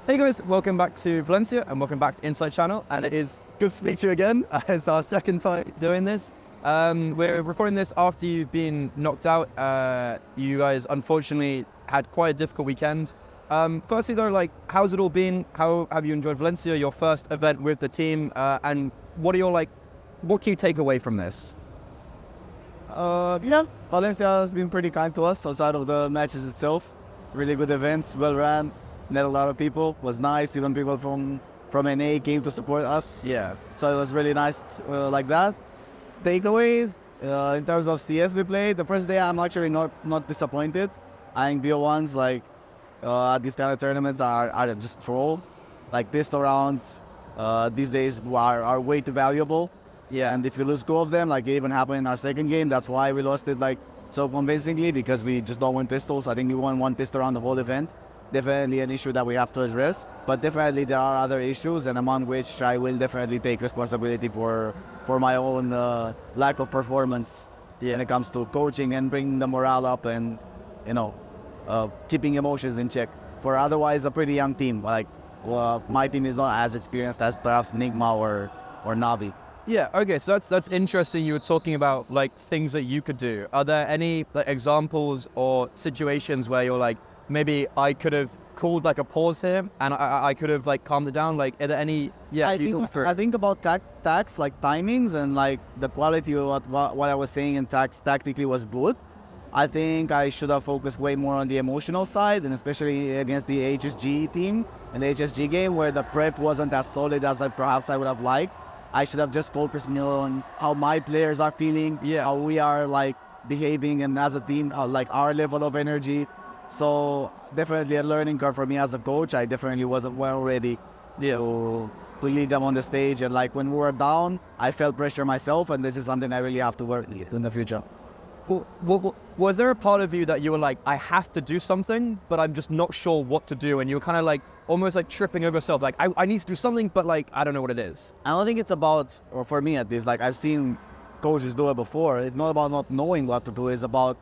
Hey guys, welcome back to Valencia and welcome back to INSITE channel. And it is good to speak to you again. It's our second time doing this. We're recording this after you've been knocked out. You guys unfortunately had quite a difficult weekend. Firstly though, like, how's it all been? How have you enjoyed Valencia, your first event with the team? And what can you take away from this? Yeah, Valencia has been pretty kind to us outside of the matches itself. Really good events, well ran, met a lot of people, was nice. Even people from NA came to support us. Yeah. So it was really nice like that. Takeaways, in terms of CS we played, the first day I'm actually not disappointed. I think BO1s these kind of tournaments are just troll. Like pistol rounds these days are way too valuable. Yeah. And if you lose 2 of them, like it even happened in our second game, that's why we lost it so convincingly, because we just don't win pistols. I think we won 1 pistol round the whole event. Definitely an issue that we have to address, but definitely there are other issues, and among which I will definitely take responsibility for my own lack of performance when it comes to coaching and bringing the morale up and, keeping emotions in check. For otherwise a pretty young team, my team is not as experienced as perhaps Nigma or Navi. Yeah, okay, so that's interesting. You were talking about like things that you could do. Are there any examples or situations where you're like, maybe I could have called a pause here and I could have calmed it down? Like, are there any? Yeah, I think about tax timings and the quality of what I was saying in tax tactically was good. I think I should have focused way more on the emotional side, and especially against the HSG team and the HSG game where the prep wasn't as solid as perhaps I would have liked. I should have just focused more on how my players are feeling, how we are behaving, and as a team, our level of energy. So definitely a learning curve for me as a coach. I definitely wasn't well ready to lead them on the stage. And when we were down, I felt pressure myself, and this is something I really have to work with in the future. Was there a part of you that you were like, I have to do something, but I'm just not sure what to do? And you were kind of almost tripping over yourself. I need to do something, but I don't know what it is. I don't think it's about, or for me at least, I've seen coaches do it before. It's not about not knowing what to do. It's about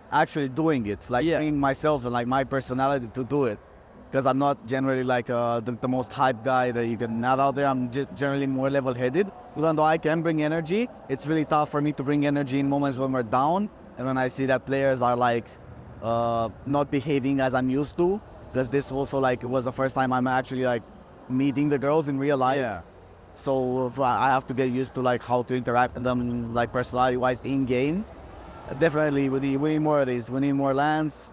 actually doing it. Being myself and my personality to do it. Because I'm not generally the most hype guy that you can have out there. I'm generally more level-headed. Even though I can bring energy, it's really tough for me to bring energy in moments when we're down. And when I see that players are not behaving as I'm used to, because this also was the first time I'm actually meeting the girls in real life. Yeah. So I have to get used to how to interact with them personality-wise in game. Definitely we need more of these. We need more lands,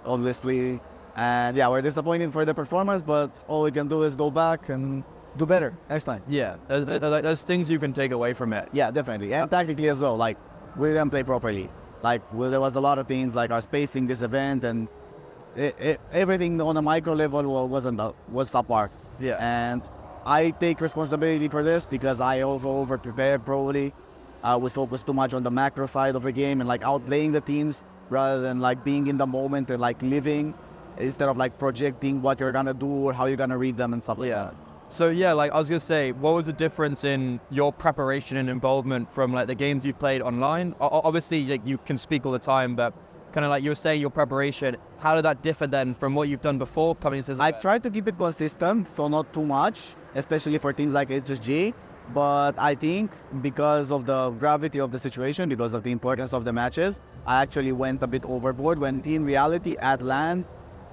obviously. And yeah, we're disappointed for the performance, but all we can do is go back and do better next time. Yeah, there's things you can take away from it. Yeah, definitely. And tactically as well, we didn't play properly. There was a lot of things our spacing this event, and everything on a micro level was subpar. Yeah. And I take responsibility for this because I also over-prepared probably. We focused too much on the macro side of the game and outplaying the teams rather than being in the moment and living, instead of projecting what you're gonna do or how you're gonna read them and stuff like that. So yeah, I was gonna say, what was the difference in your preparation and involvement from the games you've played online? Obviously, you can speak all the time, but kind of you were saying your preparation, how did that differ then from what you've done before coming into this I've event? tried to keep it consistent, so not too much, especially for teams like HSG. But I think because of the gravity of the situation, because of the importance of the matches, I actually went a bit overboard when in reality at LAN,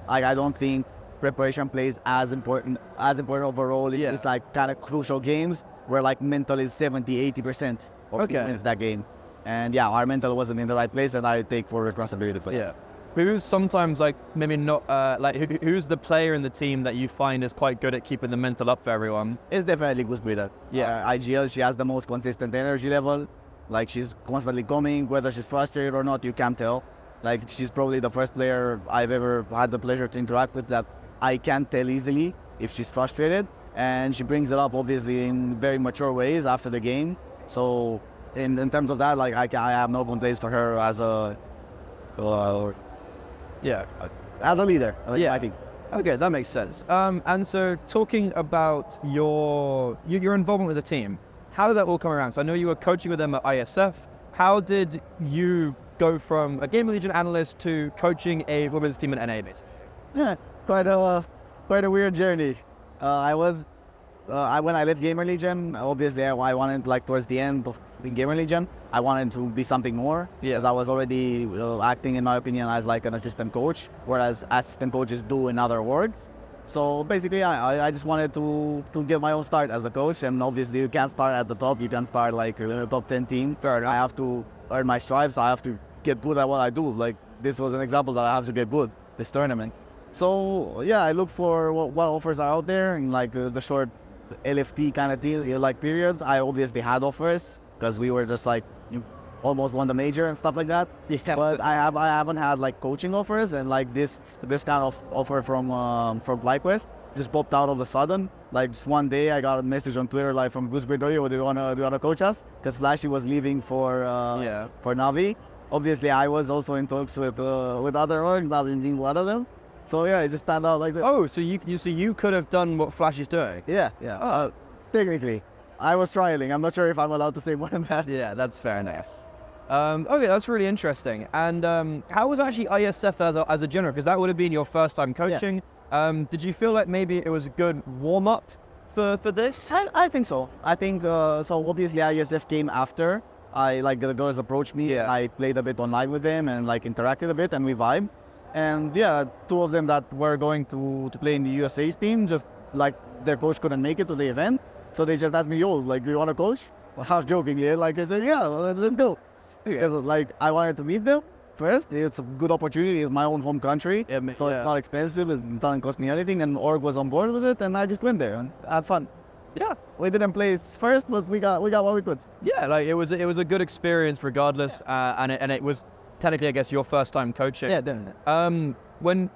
I don't think preparation plays as important of a role. It's kind of crucial games where mental is 70-80% of who wins that game. And yeah, our mental wasn't in the right place, and I take full responsibility for that. Yeah. Who's sometimes maybe not who's the player in the team that you find is quite good at keeping the mental up for everyone? It's definitely Guspida. Yeah. IGL, she has the most consistent energy level. She's constantly coming, whether she's frustrated or not, you can't tell. She's probably the first player I've ever had the pleasure to interact with that I can't tell easily if she's frustrated. And she brings it up obviously in very mature ways after the game. So in terms of that, I have no complaints for her as a as a leader. I think. Okay, that makes sense. And so talking about your involvement with the team, how did that all come around? So I know you were coaching with them at IESF. How did you go from a Game Legion analyst to coaching a women's team in NA, basically? Yeah, quite a weird journey. When I left Gamer Legion, obviously I wanted, like, towards the end of the Gamer Legion, I wanted to be something more. Yeah. Because I was already acting, in my opinion, as like an assistant coach, whereas assistant coaches do in other orgs. So basically, I just wanted to get my own start as a coach, and obviously you can't start at the top. You can't start like in the top 10 team. Fair enough. I have to earn my stripes. I have to get good at what I do. Like, this was an example that I have to get good this tournament. So yeah, I look for what offers are out there in like the short LFT kind of deal, like period. I obviously had offers because we were just like almost won the major and stuff like that. Yeah. But I haven't had like coaching offers, and like this kind of offer from FlyQuest just popped out all of a sudden. Like, just one day I got a message on Twitter like from Gooseberry, do you wanna coach us? Because Flashy was leaving for Navi. Obviously I was also in talks with other orgs, Navi being one of them. So yeah, it just panned out like that. Oh, so you could have done what Flash is doing? Yeah. Oh. Technically, I was trialing. I'm not sure if I'm allowed to say more than that. Yeah, that's fair enough. Okay, that's really interesting. And how was actually IESF as a general? Because that would have been your first time coaching. Yeah. Did you feel like maybe it was a good warm up for this? I think so. I think so. Obviously, IESF came after. The girls approached me. Yeah. I played a bit online with them and like interacted a bit, and we vibed. And yeah, two of them that were going to play in the USA's team, just like their coach couldn't make it to the event. So they just asked me, yo, like, do you want to coach? Well, half jokingly, like I said, yeah, let's go. Because like I wanted to meet them first. It's a good opportunity. It's my own home country. Yeah, so it's not expensive. It doesn't cost me anything. And Org was on board with it, and I just went there and had fun. Yeah. We didn't place first, but we got what we could. Yeah, like it was a good experience regardless, and it was technically, I guess, your first time coaching. Yeah, definitely. When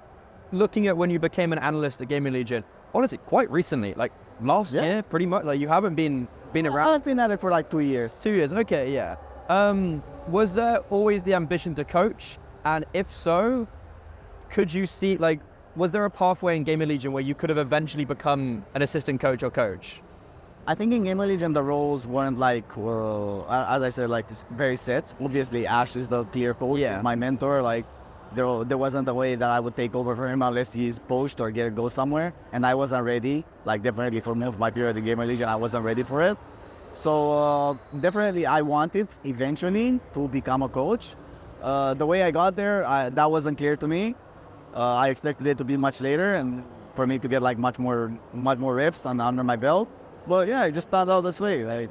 looking at when you became an analyst at Gaming Legion, honestly, quite recently, like last year, pretty much. Like, you haven't been around. I've been at it for like 2 years. 2 years, okay, yeah. Was there always the ambition to coach? And if so, could you see, like, was there a pathway in Gaming Legion where you could have eventually become an assistant coach or coach? I think in Gamer Legion the roles weren't like, as I said, like it's very set. Obviously, Ash is the clear coach, he's my mentor. Like, there wasn't a way that I would take over for him unless he's poached or go somewhere. And I wasn't ready. Like, definitely for my period in Gamer Legion, I wasn't ready for it. So definitely I wanted eventually to become a coach. The way I got there, that wasn't clear to me. I expected it to be much later and for me to get like much more reps under my belt. But yeah, it just panned out this way. Like,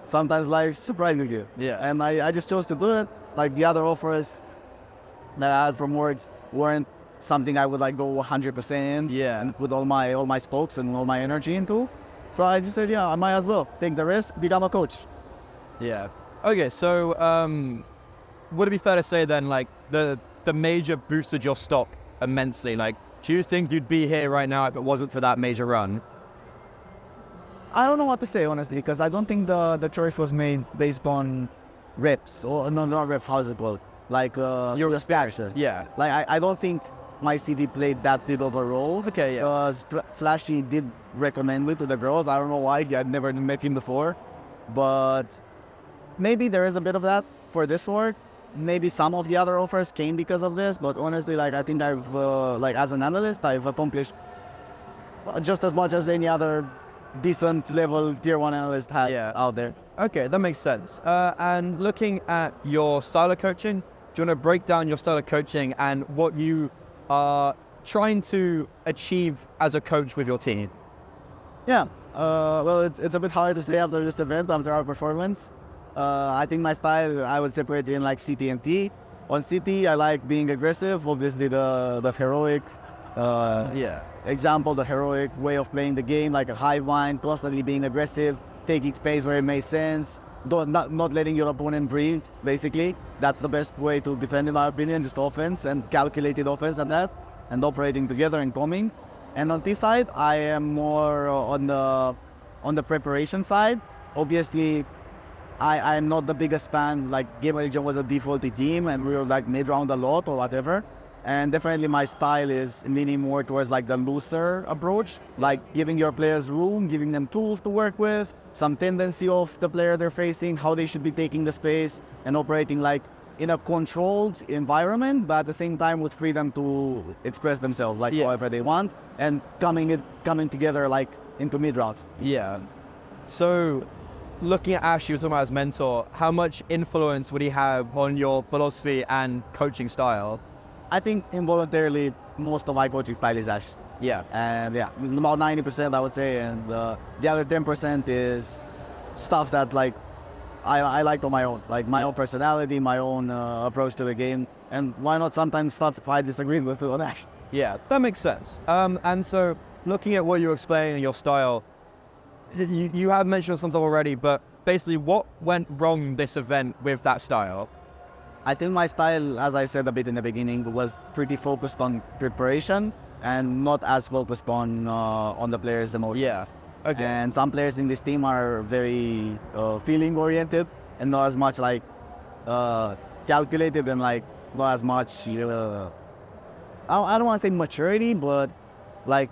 sometimes life surprises you. Yeah. And I just chose to do it. Like, the other offers that I had from works weren't something I would like go 100% in. Yeah. And put all my spokes and all my energy into. So I just said, I might as well take the risk, become a coach. Yeah. Okay, so would it be fair to say then, like, the major boosted your stock immensely? Like, do you think you'd be here right now if it wasn't for that major run? I don't know what to say, honestly, because I don't think the choice was made based on reps, or no, not reps, how's it called? Like, your stats. Yeah. Like, I don't think my CD played that big of a role. Okay, yeah. Because Flashy did recommend me to the girls. I don't know why, I'd never met him before. But maybe there is a bit of that for this work. Maybe some of the other offers came because of this, but honestly, like, I think I've, like, as an analyst, I've accomplished just as much as any other decent level tier 1 analyst has out there. Okay, that makes sense. And looking at your style of coaching, do you want to break down your style of coaching and what you are trying to achieve as a coach with your team? Yeah, well, it's a bit hard to say after this event, after our performance. I think my style, I would separate it in like CT and T. On CT, I like being aggressive, obviously the heroic example, the heroic way of playing the game, like a hive mind, constantly being aggressive, taking space where it makes sense, not letting your opponent breathe, basically. That's the best way to defend, in my opinion, just offense and calculated offense and that, and operating together and coming. And on T side, I am more on the preparation side. Obviously, I'm not the biggest fan, like Gamer Legion was a defaulty team and we were like mid-round a lot or whatever. And definitely my style is leaning more towards like the looser approach, like giving your players room, giving them tools to work with, some tendency of the player they're facing, how they should be taking the space and operating like in a controlled environment, but at the same time with freedom to express themselves like however they want, and coming together like into mid rounds. Yeah. So, looking at Ash, you were talking about as mentor. How much influence would he have on your philosophy and coaching style? I think involuntarily most of my coaching style is Ash. Yeah. And yeah, about 90% I would say, and the other 10% is stuff that like I like on my own, like my own personality, my own approach to the game, and why not sometimes stuff if I disagree with it on Ash. Yeah, that makes sense. And so, looking at what you were explaining, your style, you have mentioned some stuff already, but basically what went wrong this event with that style? I think my style, as I said a bit in the beginning, was pretty focused on preparation and not as focused on the players' emotions. Yeah. Okay. And some players in this team are very feeling oriented and not as much like calculated and like not as much. I don't want to say maturity, but like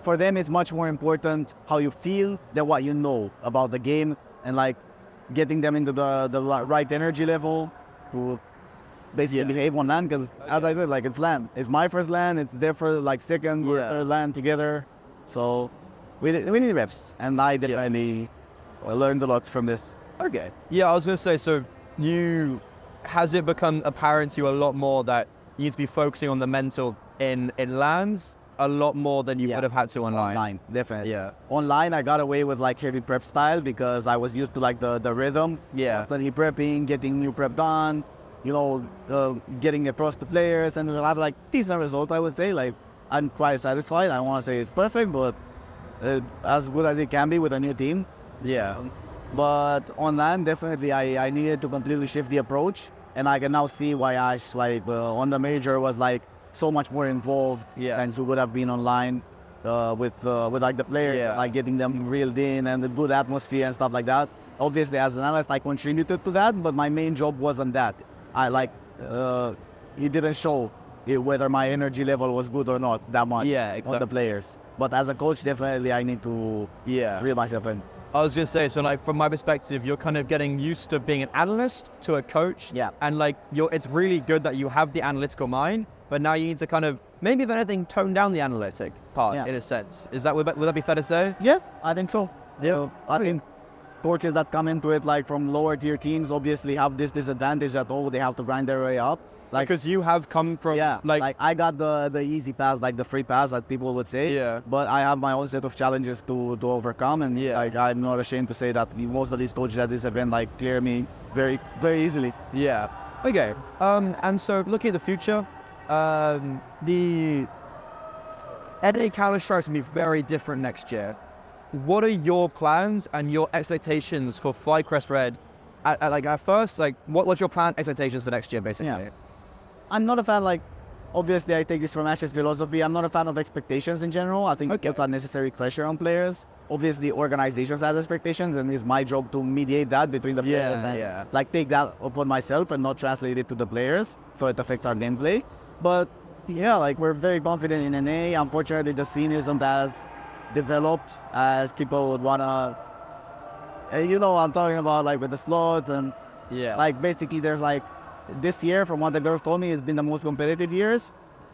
for them it's much more important how you feel than what you know about the game, and like getting them into the right energy level to basically behave on LAN, because as I said, like it's LAN. It's my first LAN, it's their first like second or third LAN together. So we need reps, and I definitely learned a lot from this. Okay. Yeah, I was gonna say, so has it become apparent to you a lot more that you need to be focusing on the mental in LANs a lot more than you would have had to online? Online, definitely. Yeah. Online, I got away with like heavy prep style because I was used to like the rhythm. Yeah. Constantly prepping, getting new prep done, getting across the players, and we'll have like decent results, I would say. Like I'm quite satisfied. I don't want to say it's perfect, but as good as it can be with a new team. Yeah. But online, definitely I needed to completely shift the approach, and I can now see why Ash like on the major was like so much more involved than he would have been online with like the players, like getting them reeled in and the good atmosphere and stuff like that. Obviously, as an analyst, I contributed to that, but my main job wasn't that. It didn't show whether my energy level was good or not that much on the players. But as a coach, definitely I need to reel myself in. I was gonna say, so like from my perspective, you're kind of getting used to being an analyst to a coach. Yeah. And like it's really good that you have the analytical mind, but now you need to kind of, maybe if anything, tone down the analytic part in a sense. Would that be fair to say? Yeah, I think so. Yeah. I think coaches that come into it like from lower tier teams obviously have this disadvantage that they have to grind their way up. Like, because you have come from like I got the easy pass, like the free pass that people would say. Yeah. But I have my own set of challenges to overcome, and like I'm not ashamed to say that most of these coaches at this event like clear me very, very easily. Yeah. Okay. And so looking at the future, the NA Counter-Strike's gonna be very different next year. What are your plans and your expectations for FlyQuest Red? At first, like what's your plan expectations for next year, basically? Yeah. I'm not a fan, like, obviously I take this from Ash's philosophy. I'm not a fan of expectations in general. I think it puts unnecessary pressure on players. Obviously, organizations have expectations, and it's my job to mediate that between the players and like take that upon myself and not translate it to the players so it affects our gameplay. But yeah, like we're very confident in NA. Unfortunately, the scene isn't as developed as people would wanna. I'm talking about, like with the slots and like basically there's like this year, from what the girls told me, it's been the most competitive years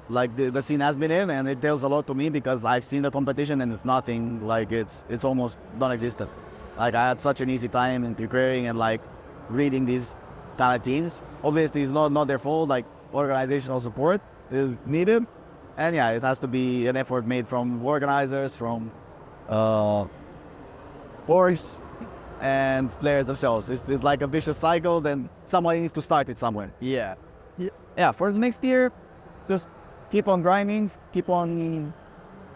like the scene has been in, and it tells a lot to me because I've seen the competition and it's nothing, like it's almost non-existent. Like I had such an easy time in preparing and like reading these kind of teams. Obviously it's not their fault, like organizational support is needed, and it has to be an effort made from organizers, from orgs and players themselves. It's like a vicious cycle, then somebody needs to start it somewhere. Yeah. Yeah, for the next year, just keep on grinding, keep on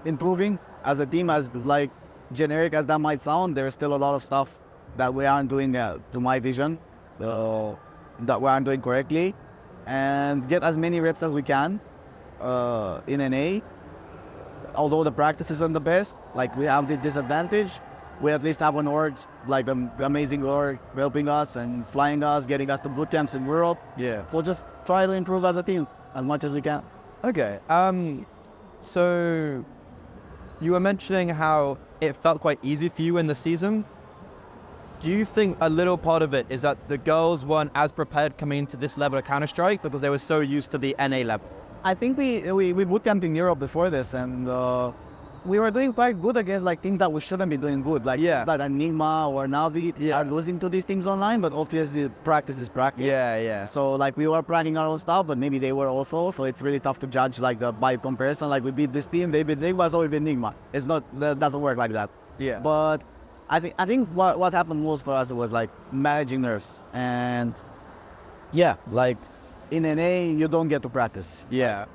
improving as a team. As like generic as that might sound, there's still a lot of stuff that we aren't doing to my vision, that we aren't doing correctly, and get as many reps as we can in NA. Although the practice isn't the best, like we have this disadvantage, we at least have an org, like an amazing org, helping us and flying us, getting us to boot camps in Europe. Yeah. So just try to improve as a team as much as we can. Okay. So you were mentioning how it felt quite easy for you in the season. do you think a little part of it is that the girls weren't as prepared coming into this level of Counter-Strike because they were so used to the NA level? I think we bootcamped in Europe before this, and we were doing quite good against like teams that we shouldn't be doing good, like Yeah. teams like Enigma or Navi are losing to these teams online, but obviously practice is practice. Yeah. So like we were practicing our own stuff, but maybe they were also. So it's really tough to judge like by comparison. Like we beat this team, they beat Enigma, so we beat Enigma. It's not, that doesn't work like that. Yeah. But I think what happened most for us was like managing nerves, and yeah, like in NA you don't get to practice. Yeah.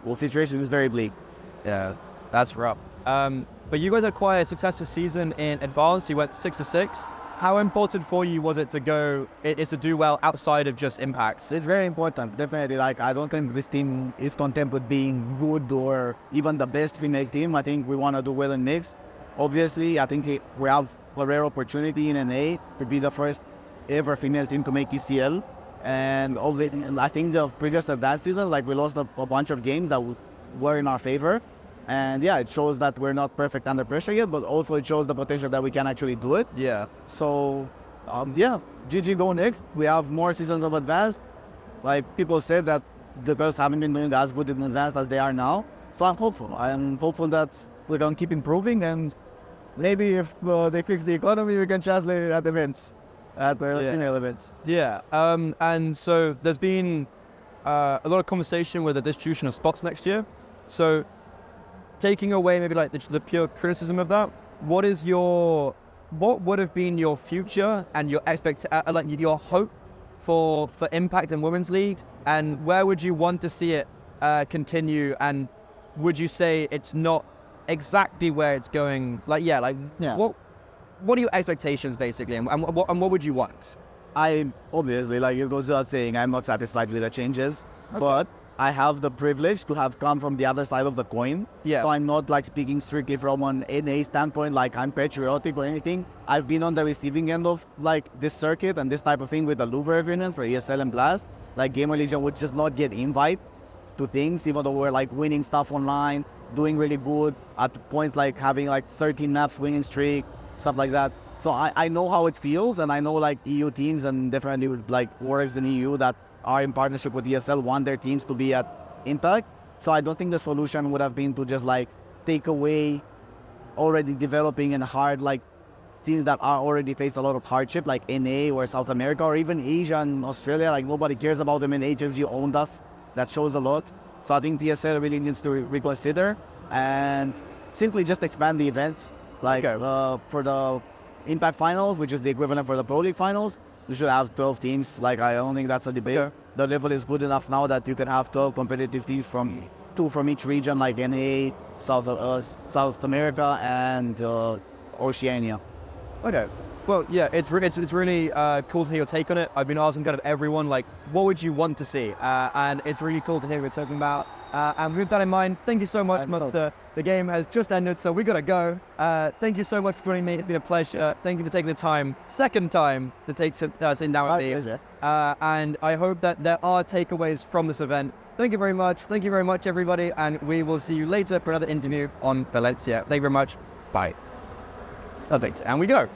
Well, situation is very bleak. Yeah, that's rough. But you guys had quite a successful season in Advanced. You went 6-6. How important for you was it to do well outside of just Impact? It's very important, definitely. Like, I don't think this team is content with being good or even the best female team. I think we want to do well in mixed. Obviously, I think we have a rare opportunity in NA to be the first ever female team to make ECL. And I think the previous advanced season, like we lost a bunch of games that were in our favor. And yeah, it shows that we're not perfect under pressure yet, but also it shows the potential that we can actually do it. Yeah. So, yeah, GG go next. We have more seasons of advanced. Like people said that the girls haven't been doing as good in advanced as they are now. So I'm hopeful. I'm hopeful that we're going to keep improving, and maybe if they fix the economy, we can translate it at events, at female events. Yeah. And so there's been a lot of conversation with the distribution of spots next year. So taking away maybe like the pure criticism of that, what would have been your future and your like your hope for Impact and Women's League, and where would you want to see it continue, and would you say it's not exactly where it's going? What are your expectations basically, and what would you want? I obviously, like it goes without saying, I'm not satisfied with the changes, but I have the privilege to have come from the other side of the coin. Yeah. So I'm not like speaking strictly from an NA standpoint, like I'm patriotic or anything. I've been on the receiving end of like this circuit and this type of thing with the Louvre agreement for ESL and Blast. Like Gamer Legion would just not get invites to things, even though we're like winning stuff online, doing really good, at points like having like 13 maps winning streak, stuff like that. So I know how it feels, and I know like EU teams and definitely like orgs in EU that are in partnership with ESL want their teams to be at Impact. So I don't think the solution would have been to just like take away already developing and hard like teams that are already face a lot of hardship, like NA or South America or even Asia and Australia. Like nobody cares about them, and HFG owned us. That shows a lot. So I think PSL really needs to reconsider and simply just expand the event. Like for the Impact Finals, which is the equivalent for the Pro League Finals, we should have 12 teams. Like, I don't think that's a debate. Okay. The level is good enough now that you can have 12 competitive teams two from each region, like NA, South America, and Oceania. Okay. Well, yeah, it's really cool to hear your take on it. I've been asking kind of everyone, like, what would you want to see? And it's really cool to hear what you're talking about. And with that in mind, thank you so much, Munstur. The game has just ended, so we gotta go. Thank you so much for joining me. It's been a pleasure. Thank you for taking the time, second time, to sit down with me. And I hope that there are takeaways from this event. Thank you very much. Thank you very much, everybody. And we will see you later for another interview on Valencia. Thank you very much. Bye. Perfect. And we go.